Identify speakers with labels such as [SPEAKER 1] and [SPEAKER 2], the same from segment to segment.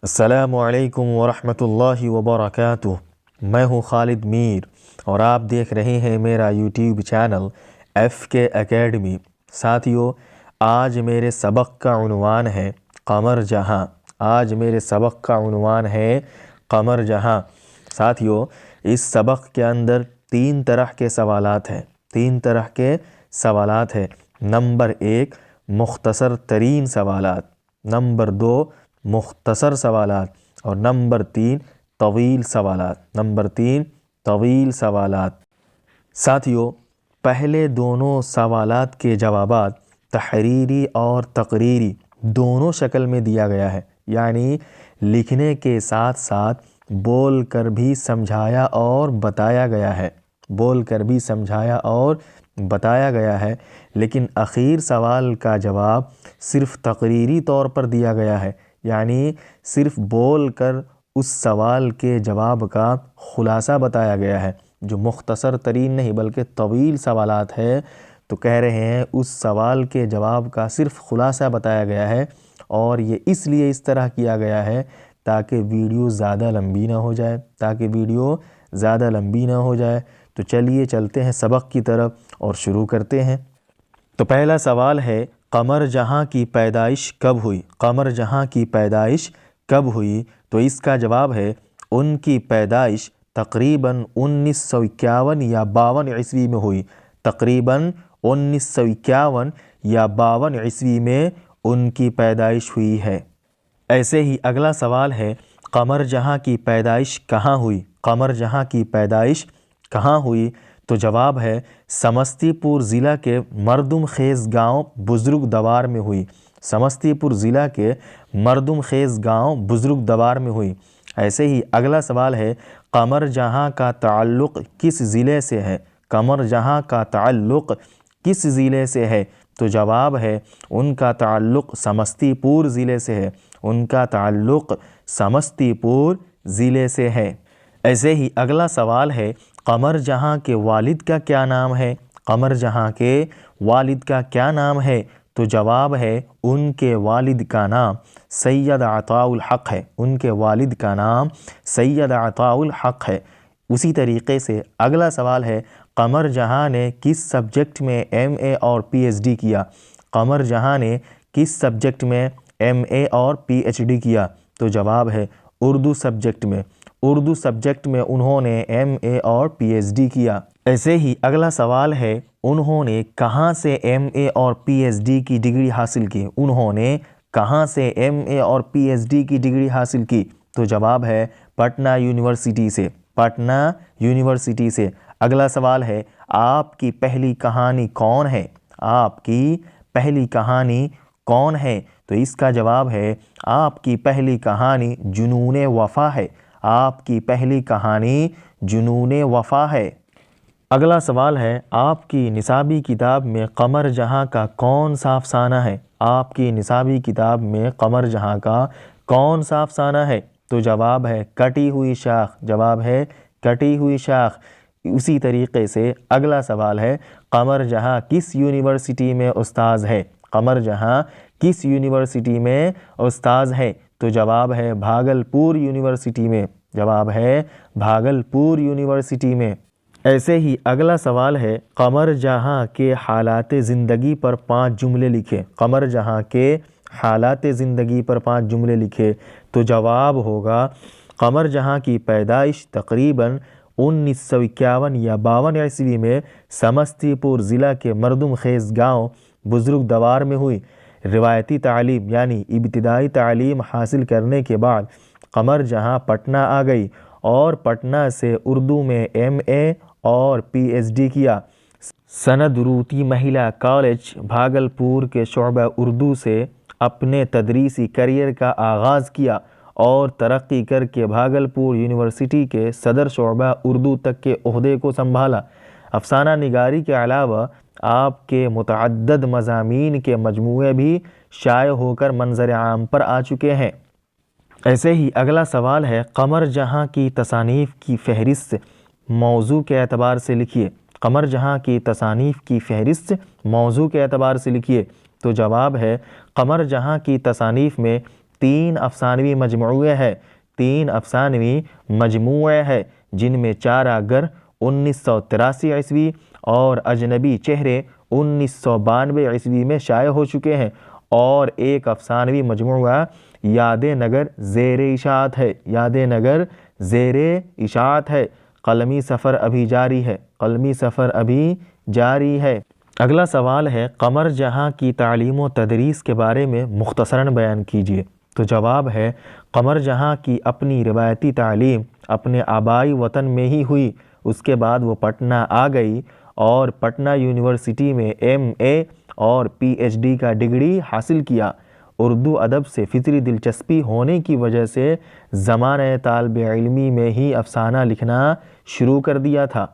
[SPEAKER 1] السلام علیکم ورحمۃ اللہ وبرکاتہ۔ میں ہوں خالد میر اور آپ دیکھ رہے ہیں میرا یوٹیوب چینل FK اکیڈمی۔ ساتھیو، آج میرے سبق کا عنوان ہے قمر جہاں۔ آج میرے سبق کا عنوان ہے قمر جہاں۔ ساتھیو، اس سبق کے اندر تین طرح کے سوالات ہیں۔ نمبر 1 مختصر ترین سوالات، نمبر 2 مختصر سوالات اور نمبر 3 طویل سوالات۔ ساتھیو، پہلے دونوں سوالات کے جوابات تحریری اور تقریری دونوں شکل میں دیا گیا ہے، یعنی لکھنے کے ساتھ ساتھ بول کر بھی سمجھایا اور بتایا گیا ہے، لیکن اخیر سوال کا جواب صرف تقریری طور پر دیا گیا ہے، یعنی صرف بول کر اس سوال کے جواب کا خلاصہ بتایا گیا ہے۔ جو مختصر ترین نہیں بلکہ طویل سوالات ہے تو کہہ رہے ہیں اس سوال کے جواب کا صرف خلاصہ بتایا گیا ہے، اور یہ اس لیے اس طرح کیا گیا ہے تاکہ ویڈیو زیادہ لمبی نہ ہو جائے۔ تو چلیے چلتے ہیں سبق کی طرف اور شروع کرتے ہیں۔ تو پہلا سوال ہے، قمر جہاں کی پیدائش کب ہوئی؟ قمر جہاں کی پیدائش کب ہوئی؟ تو اس کا جواب ہے ان کی پیدائش تقریباً 1951 یا 52 عیسوی میں ہوئی۔ تقریباً 1951 یا 52 عیسوی میں ان کی پیدائش ہوئی ہے۔ ایسے ہی اگلا سوال ہے، قمر جہاں کی پیدائش کہاں ہوئی؟ قمر جہاں کی پیدائش کہاں ہوئی؟ تو جواب ہے سمستی پور ضلع کے مردم خیز گاؤں بزرگ دوار میں ہوئی۔ سمستی پور ضلع کے مردم خیز گاؤں بزرگ دوار میں ہوئی۔ ایسے ہی اگلا سوال ہے، قمر جہاں کا تعلق کس ضلع سے ہے؟ قمر جہاں کا تعلق کس ضلع سے ہے؟ تو جواب ہے ان کا تعلق سمستی پور ضلع سے ہے۔ ان کا تعلق سمستی پور ضلع سے ہے۔ ایسے ہی اگلا سوال ہے، قمر جہاں کے والد کا کیا نام ہے؟ قمر جہاں کے والد کا کیا نام ہے؟ تو جواب ہے ان کے والد کا نام سید عطاء الحق ہے۔ ان کے والد کا نام سید عطاء الحق ہے۔ اسی طریقے سے اگلا سوال ہے، قمر جہاں نے کس سبجیکٹ میں MA اور PhD کیا؟ قمر جہاں نے کس سبجیکٹ میں MA اور PhD کیا؟ تو جواب ہے اردو سبجیکٹ میں۔ اردو سبجیکٹ میں انہوں نے MA اور PhD کیا۔ ایسے ہی اگلا سوال ہے، انہوں نے کہاں سے MA اور PhD کی ڈگری حاصل کی؟ انہوں نے کہاں سے MA اور PhD کی ڈگری حاصل کی؟ تو جواب ہے پٹنہ یونیورسٹی سے۔ پٹنہ یونیورسٹی سے۔ اگلا سوال ہے، آپ کی پہلی کہانی کون ہے؟ آپ کی پہلی کہانی کون ہے؟ تو اس کا جواب ہے آپ کی پہلی کہانی جنون وفا ہے۔ آپ کی پہلی کہانی جنون وفا ہے۔ اگلا سوال ہے، آپ کی نصابی کتاب میں قمر جہاں کا کون سا افسانہ ہے؟ آپ کی نصابی کتاب میں قمر جہاں کا کون سا افسانہ ہے؟ تو جواب ہے کٹی ہوئی شاخ۔ جواب ہے کٹی ہوئی شاخ۔ اسی طریقے سے اگلا سوال ہے، قمر جہاں کس یونیورسٹی میں استاذ ہے؟ قمر جہاں کس یونیورسٹی میں استاذ ہے؟ تو جواب ہے بھاگلپور یونیورسٹی میں۔ جواب ہے بھاگلپور یونیورسٹی میں۔ ایسے ہی اگلا سوال ہے، قمر جہاں کے حالات زندگی پر 5 جملے لکھے۔ قمر جہاں کے حالات زندگی پر 5 جملے لکھے۔ تو جواب ہوگا قمر جہاں کی پیدائش تقریباً 1951 یا 52 عیسوی میں سمستی پور ضلع کے مردم خیز گاؤں بزرگ دوار میں ہوئی۔ روایتی تعلیم یعنی ابتدائی تعلیم حاصل کرنے کے بعد قمر جہاں پٹنہ آ گئی اور پٹنہ سے اردو میں MA اور PhD کیا۔ سندروتی مہیلا کالج بھاگلپور کے شعبہ اردو سے اپنے تدریسی کیریئر کا آغاز کیا اور ترقی کر کے بھاگلپور یونیورسٹی کے صدر شعبہ اردو تک کے عہدے کو سنبھالا۔ افسانہ نگاری کے علاوہ آپ کے متعدد مضامین کے مجموعے بھی شائع ہو کر منظر عام پر آ چکے ہیں۔ ایسے ہی اگلا سوال ہے، قمر جہاں کی تصانیف کی فہرست موضوع کے اعتبار سے لکھیے۔ قمر جہاں کی تصانیف کی فہرست موضوع کے اعتبار سے لکھیے۔ تو جواب ہے قمر جہاں کی تصانیف میں 3 افسانوی مجموعے ہے، 3 افسانوی مجموعے ہے، جن میں چارہ گر 1983 عیسوی اور اجنبی چہرے 1992 عیسوی میں شائع ہو چکے ہیں، اور ایک افسانوی مجموعہ یاد نگر زیر اشاعت ہے، یاد نگر زیر اشاعت ہے۔ قلمی سفر ابھی جاری ہے، قلمی سفر ابھی جاری ہے۔ اگلا سوال ہے قمر جہاں کی تعلیم و تدریس کے بارے میں مختصراً بیان کیجیے۔ تو جواب ہے قمر جہاں کی اپنی روایتی تعلیم اپنے آبائی وطن میں ہی ہوئی، اس کے بعد وہ پٹنہ آ گئی اور پٹنہ یونیورسٹی میں MA اور PhD کا ڈگری حاصل کیا۔ اردو ادب سے فطری دلچسپی ہونے کی وجہ سے زمانہ طالب علمی میں ہی افسانہ لکھنا شروع کر دیا تھا،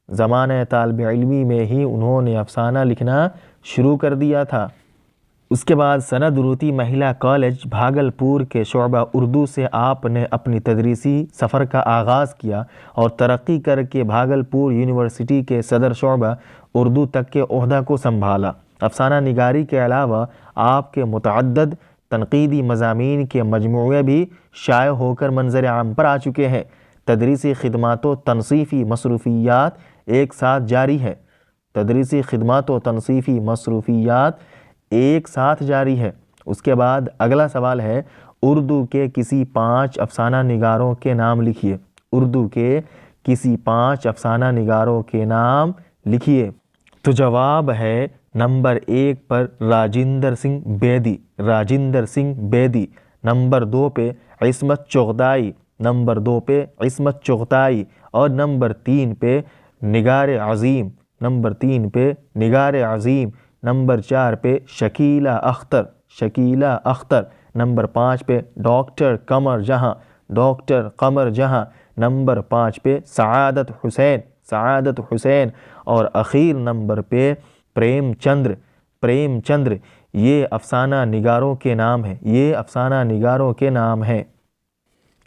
[SPEAKER 1] زمانہ طالب علمی میں ہی انہوں نے افسانہ لکھنا شروع کر دیا تھا۔ اس کے بعد سند روتی مہیلا کالج بھاگلپور کے شعبہ اردو سے آپ نے اپنی تدریسی سفر کا آغاز کیا اور ترقی کر کے بھاگلپور یونیورسٹی کے صدر شعبہ اردو تک کے عہدہ کو سنبھالا۔ افسانہ نگاری کے علاوہ آپ کے متعدد تنقیدی مضامین کے مجموعے بھی شائع ہو کر منظر عام پر آ چکے ہیں۔ تدریسی خدمات و تنصیفی مصروفیات ایک ساتھ جاری ہے، تدریسی خدمات و تنصیفی مصروفیات ایک ساتھ جاری ہے۔ اس کے بعد اگلا سوال ہے اردو کے کسی 5 افسانہ نگاروں کے نام لکھیے، اردو کے کسی 5 افسانہ نگاروں کے نام لکھیے۔ تو جواب ہے نمبر 1 پر راجندر سنگھ بیدی، راجندر سنگھ بیدی۔ نمبر 2 پہ عصمت چغتائی، نمبر 2 پہ عصمت چغتائی، اور نمبر 3 پہ نگار عظیم، نمبر 3 پہ نگار عظیم۔ نمبر 4 پہ شکیلہ اختر، شکیلہ اختر۔ نمبر 5 پہ ڈاکٹر قمر جہاں، ڈاکٹر قمر جہاں۔ نمبر 5 پہ سعادت حسین، سعادت حسین۔ اور اخیر نمبر پہ پریم چندر، پریم چندر۔ یہ افسانہ نگاروں کے نام ہیں، یہ افسانہ نگاروں کے نام ہیں۔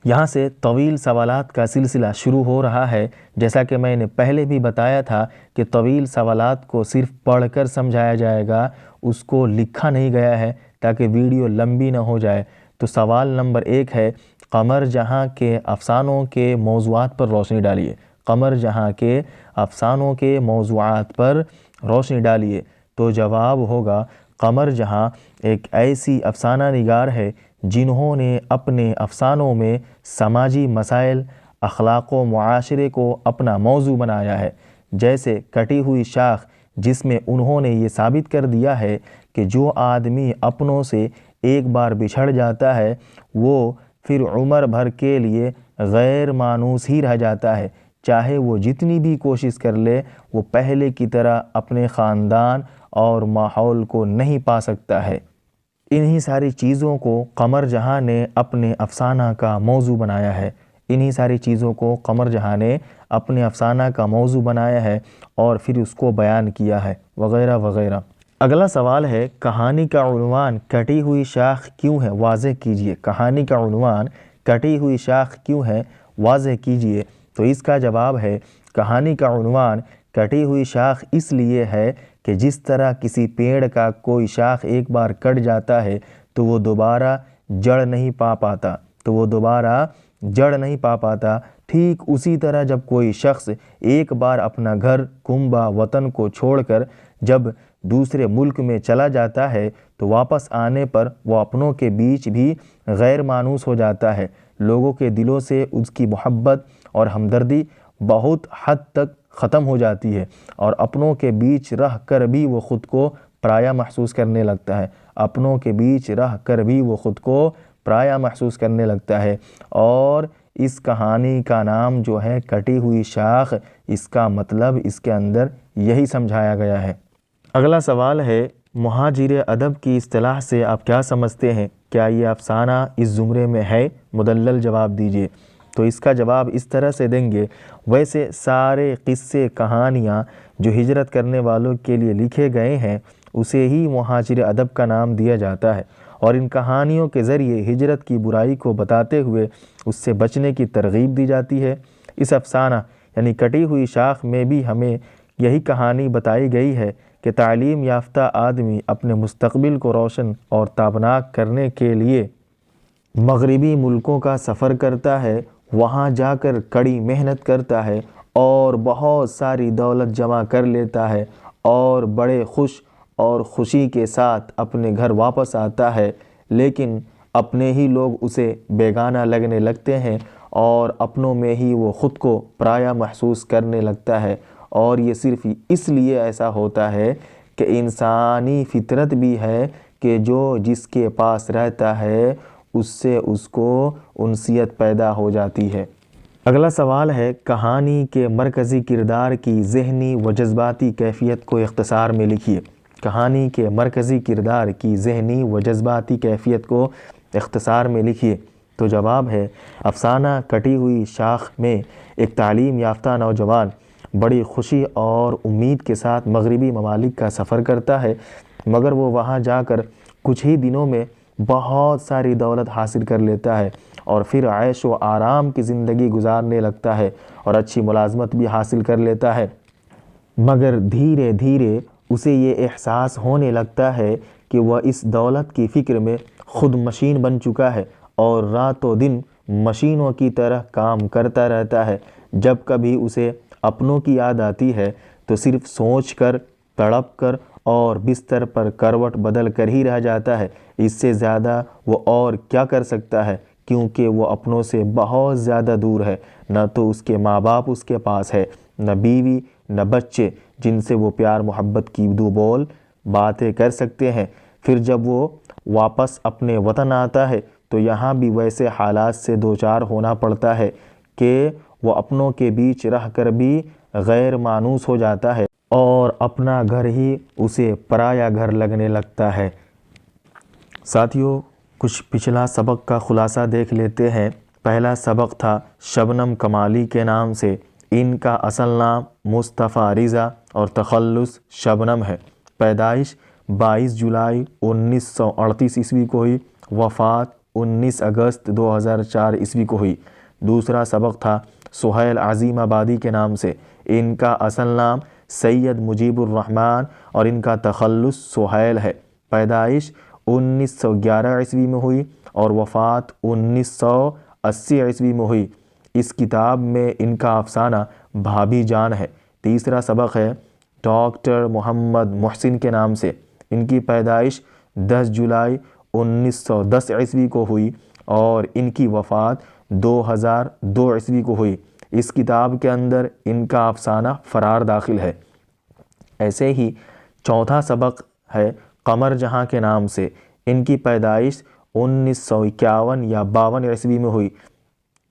[SPEAKER 1] یہاں سے طویل سوالات کا سلسلہ شروع ہو رہا ہے۔ جیسا کہ میں نے پہلے بھی بتایا تھا کہ طویل سوالات کو صرف پڑھ کر سمجھایا جائے گا، اس کو لکھا نہیں گیا ہے تاکہ ویڈیو لمبی نہ ہو جائے۔ تو سوال نمبر 1 ہے قمر جہاں کے افسانوں کے موضوعات پر روشنی ڈالیے، قمر جہاں کے افسانوں کے موضوعات پر روشنی ڈالیے۔ تو جواب ہوگا قمر جہاں ایک ایسی افسانہ نگار ہے جنہوں نے اپنے افسانوں میں سماجی مسائل، اخلاق و معاشرے کو اپنا موضوع بنایا ہے، جیسے کٹی ہوئی شاخ، جس میں انہوں نے یہ ثابت کر دیا ہے کہ جو آدمی اپنوں سے ایک بار بچھڑ جاتا ہے وہ پھر عمر بھر کے لیے غیر مانوس ہی رہ جاتا ہے، چاہے وہ جتنی بھی کوشش کر لے وہ پہلے کی طرح اپنے خاندان اور ماحول کو نہیں پا سکتا ہے۔ انہی ساری چیزوں کو قمر جہاں نے اپنے افسانہ کا موضوع بنایا ہے، انہی ساری چیزوں کو قمر جہاں نے اپنے افسانہ کا موضوع بنایا ہے اور پھر اس کو بیان کیا ہے، وغیرہ وغیرہ۔ اگلا سوال ہے کہانی کا عنوان کٹی ہوئی شاخ کیوں ہے، واضح کیجیے۔ کہانی کا عنوان کٹی ہوئی شاخ کیوں ہے، واضح کیجیے۔ تو اس کا جواب ہے کہانی کا عنوان کٹی ہوئی شاخ اس لیے ہے کہ جس طرح کسی پیڑ کا کوئی شاخ ایک بار کٹ جاتا ہے تو وہ دوبارہ جڑ نہیں پا پاتا، تو وہ دوبارہ جڑ نہیں پا پاتا، ٹھیک اسی طرح جب کوئی شخص ایک بار اپنا گھر کنبہ وطن کو چھوڑ کر جب دوسرے ملک میں چلا جاتا ہے تو واپس آنے پر وہ اپنوں کے بیچ بھی غیر مانوس ہو جاتا ہے، لوگوں کے دلوں سے اس کی محبت اور ہمدردی بہت حد تک ختم ہو جاتی ہے اور اپنوں کے بیچ رہ کر بھی وہ خود کو پرایا محسوس کرنے لگتا ہے، اپنوں کے بیچ رہ کر بھی وہ خود کو پرایا محسوس کرنے لگتا ہے۔ اور اس کہانی کا نام جو ہے کٹی ہوئی شاخ، اس کا مطلب اس کے اندر یہی سمجھایا گیا ہے۔ اگلا سوال ہے مہاجر ادب کی اصطلاح سے آپ کیا سمجھتے ہیں؟ کیا یہ افسانہ اس زمرے میں ہے؟ مدلل جواب دیجیے۔ تو اس کا جواب اس طرح سے دیں گے، ویسے سارے قصے کہانیاں جو ہجرت کرنے والوں کے لیے لکھے گئے ہیں اسے ہی مہاجر ادب کا نام دیا جاتا ہے، اور ان کہانیوں کے ذریعے ہجرت کی برائی کو بتاتے ہوئے اس سے بچنے کی ترغیب دی جاتی ہے۔ اس افسانہ یعنی کٹی ہوئی شاخ میں بھی ہمیں یہی کہانی بتائی گئی ہے کہ تعلیم یافتہ آدمی اپنے مستقبل کو روشن اور تابناک کرنے کے لیے مغربی ملکوں کا سفر کرتا ہے، وہاں جا کر کڑی محنت کرتا ہے اور بہت ساری دولت جمع کر لیتا ہے اور بڑے خوش اور خوشی کے ساتھ اپنے گھر واپس آتا ہے، لیکن اپنے ہی لوگ اسے بیگانہ لگنے لگتے ہیں اور اپنوں میں ہی وہ خود کو پرایا محسوس کرنے لگتا ہے۔ اور یہ صرف اس لیے ایسا ہوتا ہے کہ انسانی فطرت بھی ہے کہ جو جس کے پاس رہتا ہے اس سے اس کو انسیت پیدا ہو جاتی ہے۔ اگلا سوال ہے، کہانی کے مرکزی کردار کی ذہنی و جذباتی کیفیت کو اختصار میں لکھیے۔ کہانی کے مرکزی کردار کی ذہنی و جذباتی کیفیت کو اختصار میں لکھیے۔ تو جواب ہے، افسانہ کٹی ہوئی شاخ میں ایک تعلیم یافتہ نوجوان بڑی خوشی اور امید کے ساتھ مغربی ممالک کا سفر کرتا ہے، مگر وہ وہاں جا کر کچھ ہی دنوں میں بہت ساری دولت حاصل کر لیتا ہے اور پھر عیش و آرام کی زندگی گزارنے لگتا ہے اور اچھی ملازمت بھی حاصل کر لیتا ہے، مگر دھیرے دھیرے اسے یہ احساس ہونے لگتا ہے کہ وہ اس دولت کی فکر میں خود مشین بن چکا ہے اور رات و دن مشینوں کی طرح کام کرتا رہتا ہے۔ جب کبھی اسے اپنوں کی یاد آتی ہے تو صرف سوچ کر، تڑپ کر اور بستر پر کروٹ بدل کر ہی رہ جاتا ہے۔ اس سے زیادہ وہ اور کیا کر سکتا ہے، کیونکہ وہ اپنوں سے بہت زیادہ دور ہے۔ نہ تو اس کے ماں باپ اس کے پاس ہے، نہ بیوی، نہ بچے جن سے وہ پیار محبت کی دو بول باتیں کر سکتے ہیں۔ پھر جب وہ واپس اپنے وطن آتا ہے تو یہاں بھی ویسے حالات سے دوچار ہونا پڑتا ہے کہ وہ اپنوں کے بیچ رہ کر بھی غیر مانوس ہو جاتا ہے اور اپنا گھر ہی اسے پرایا گھر لگنے لگتا ہے۔ ساتھیو، کچھ پچھلا سبق کا خلاصہ دیکھ لیتے ہیں۔ پہلا سبق تھا شبنم کمالی کے نام سے، ان کا اصل نام مصطفیٰ رضا اور تخلص شبنم ہے۔ پیدائش 22 جولائی 1938 عیسوی کو ہوئی، وفات 19 اگست 2004 عیسوی کو ہوئی۔ دوسرا سبق تھا سہیل عظیم آبادی کے نام سے، ان کا اصل نام سید مجیب الرحمن اور ان کا تخلص سہیل ہے۔ پیدائش 1911 عیسوی میں ہوئی اور وفات 1980 عیسوی میں ہوئی۔ اس کتاب میں ان کا افسانہ بھابھی جان ہے۔ تیسرا سبق ہے ڈاکٹر محمد محسن کے نام سے، ان کی پیدائش 10 جولائی 1910 عیسوی کو ہوئی اور ان کی وفات 2002 عیسوی کو ہوئی۔ اس کتاب کے اندر ان کا افسانہ فرار داخل ہے۔ ایسے ہی چوتھا سبق ہے قمر جہاں کے نام سے، ان کی پیدائش 1951 یا 52 عیسوی میں ہوئی۔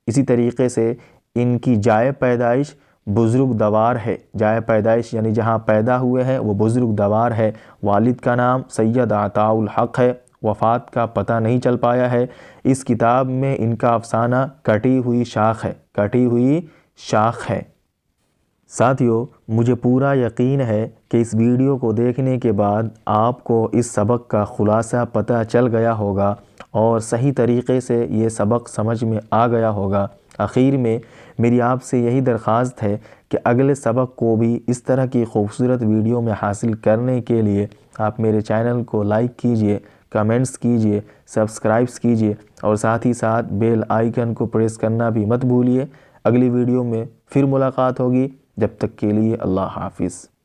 [SPEAKER 1] اسی طریقے سے ان کی جائے پیدائش بزرگ دوار ہے۔ جائے پیدائش یعنی جہاں پیدا ہوئے ہیں وہ بزرگ دوار ہے۔ والد کا نام سید عطاء الحق ہے، وفات کا پتہ نہیں چل پایا ہے۔ اس کتاب میں ان کا افسانہ کٹی ہوئی شاخ ہے، کٹی ہوئی شاخ ہے۔ ساتھیو، مجھے پورا یقین ہے کہ اس ویڈیو کو دیکھنے کے بعد آپ کو اس سبق کا خلاصہ پتہ چل گیا ہوگا اور صحیح طریقے سے یہ سبق سمجھ میں آ گیا ہوگا۔ آخر میں میری آپ سے یہی درخواست ہے کہ اگلے سبق کو بھی اس طرح کی خوبصورت ویڈیو میں حاصل کرنے کے لیے آپ میرے چینل کو لائک کیجئے، کمنٹس کیجئے، سبسکرائبس کیجئے اور ساتھ ہی ساتھ بیل آئیکن کو پریس کرنا بھی مت بھولیے۔ اگلی ویڈیو میں پھر ملاقات ہوگی، جب تک کے لیے اللہ حافظ۔